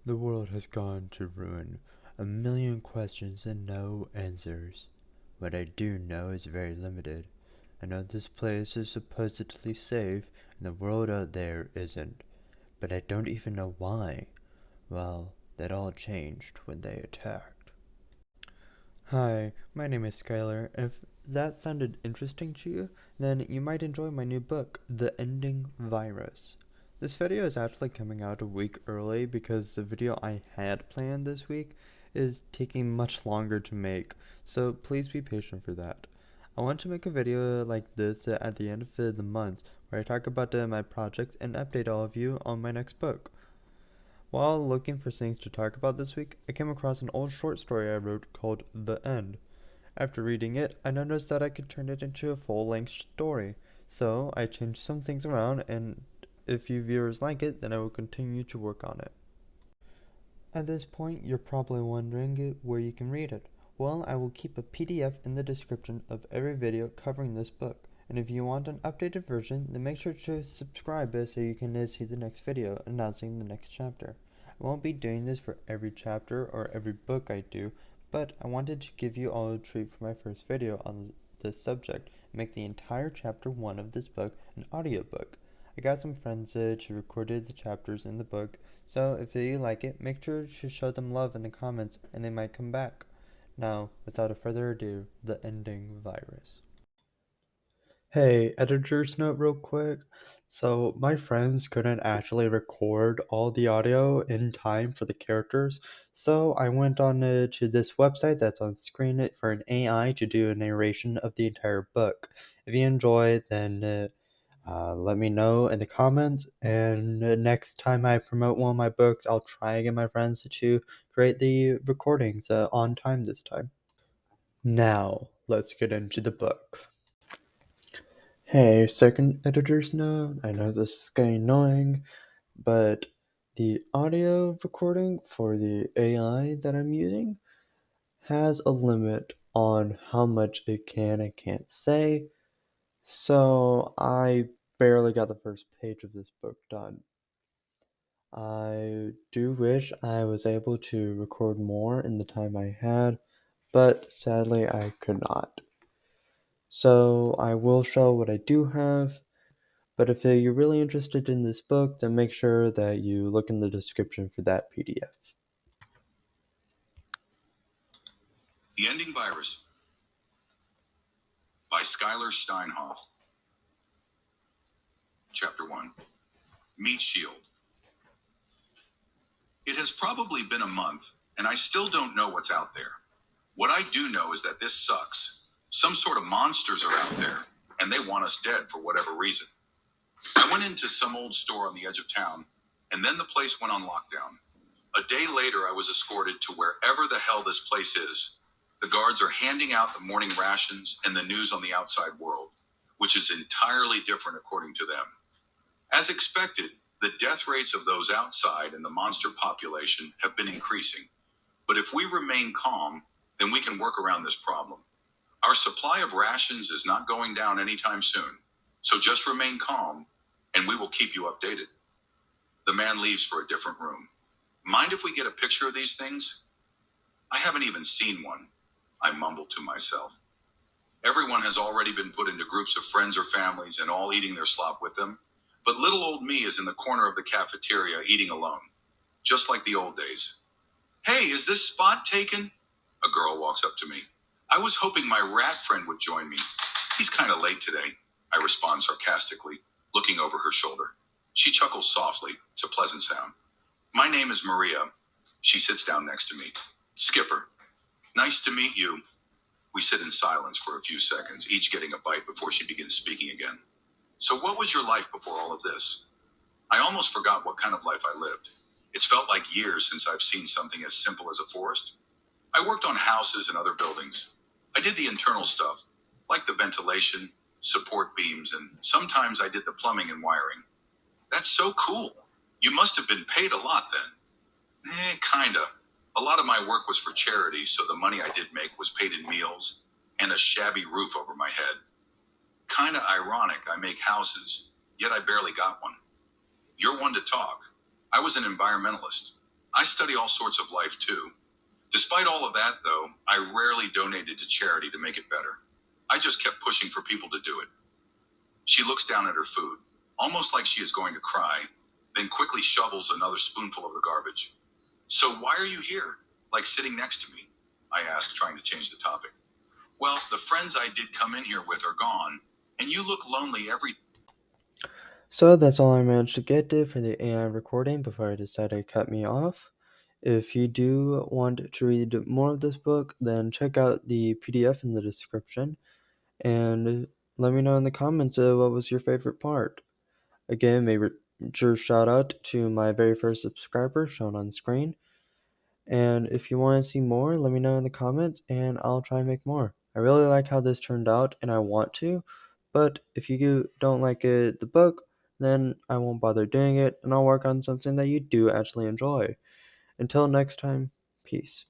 The world has gone to ruin. A million questions and no answers. What I do know is very limited. I know this place is supposedly safe, and the world out there isn't. But I don't even know why. Well, that all changed when they attacked. Hi, my name is Skylar. If that sounded interesting to you, then you might enjoy my new book, The Ending Virus. This video is actually coming out a week early because the video I had planned this week is taking much longer to make, so please be patient for that. I want to make a video like this at the end of the month where I talk about my projects and update all of you on my next book. While looking for things to talk about this week, I came across an old short story I wrote called The End. After reading it, I noticed that I could turn it into a full-length story, so I changed some things around, and if you viewers like it, then I will continue to work on it. At this point, you're probably wondering where you can read it. Well, I will keep a PDF in the description of every video covering this book, and if you want an updated version, then make sure to subscribe so you can see the next video announcing the next chapter. I won't be doing this for every chapter or every book I do, but I wanted to give you all a treat for my first video on this subject and make the entire chapter 1 of this book an audiobook. I got some friends to record the chapters in the book, so if you like it, make sure to show them love in the comments and they might come back. Now, without a further ado, the ending virus. Hey, editor's note real quick. So, my friends couldn't actually record all the audio in time for the characters, so I went on to this website that's on screen for an AI to do a narration of the entire book. If you enjoy, then let me know in the comments, and next time I promote one of my books, I'll try and get my friends to create the recordings on time this time. Now, let's get into the book. Hey, second editor's note. I know this is getting annoying, but the audio recording for the AI that I'm using has a limit on how much it can and can't say, so I barely got the first page of this book done. I do wish I was able to record more in the time I had, but sadly I could not. So I will show what I do have. But if you're really interested in this book, then make sure that you look in the description for that PDF. The Ending Virus by Skylar Steinhoff. Chapter 1. Meat Shield. It has probably been a month, and I still don't know what's out there. What I do know is that this sucks. Some sort of monsters are out there, and they want us dead for whatever reason. I went into some old store on the edge of town, and then the place went on lockdown. A day later, I was escorted to wherever the hell this place is. The guards are handing out the morning rations and the news on the outside world, which is entirely different according to them. As expected, the death rates of those outside and the monster population have been increasing. But if we remain calm, then we can work around this problem. Our supply of rations is not going down anytime soon. So just remain calm, and we will keep you updated. The man leaves for a different room. Mind if we get a picture of these things? I haven't even seen one, I mumbled to myself. Everyone has already been put into groups of friends or families and all eating their slop with them. But little old me is in the corner of the cafeteria eating alone, just like the old days. Hey, is this spot taken? A girl walks up to me. I was hoping my rat friend would join me. He's kind of late today, I respond sarcastically, looking over her shoulder. She chuckles softly. It's a pleasant sound. My name is Maria. She sits down next to me. Skipper. Nice to meet you. We sit in silence for a few seconds, each getting a bite before she begins speaking again. So what was your life before all of this? I almost forgot what kind of life I lived. It's felt like years since I've seen something as simple as a forest. I worked on houses and other buildings. I did the internal stuff, like the ventilation, support beams, and sometimes I did the plumbing and wiring. That's so cool. You must have been paid a lot then. Kinda. A lot of my work was for charity, so the money I did make was paid in meals and a shabby roof over my head. Kinda ironic I make houses, yet I barely got one. You're one to talk. I was an environmentalist. I study all sorts of life too. Despite all of that, though, I rarely donated to charity to make it better. I just kept pushing for people to do it. She looks down at her food, almost like she is going to cry, then quickly shovels another spoonful of the garbage. So why are you here? Like sitting next to me? I ask, trying to change the topic. Well, the friends I did come in here with are gone, and you look lonely every. So that's all I managed to get to for the AI recording before I decided to cut me off. If you do want to read more of this book, then check out the PDF in the description and let me know in the comments what was your favorite part. Again, major shout out to my very first subscriber shown on screen. And if you want to see more, let me know in the comments and I'll try and make more. I really like how this turned out and I want to, but if you don't like the book, then I won't bother doing it and I'll work on something that you do actually enjoy. Until next time, peace.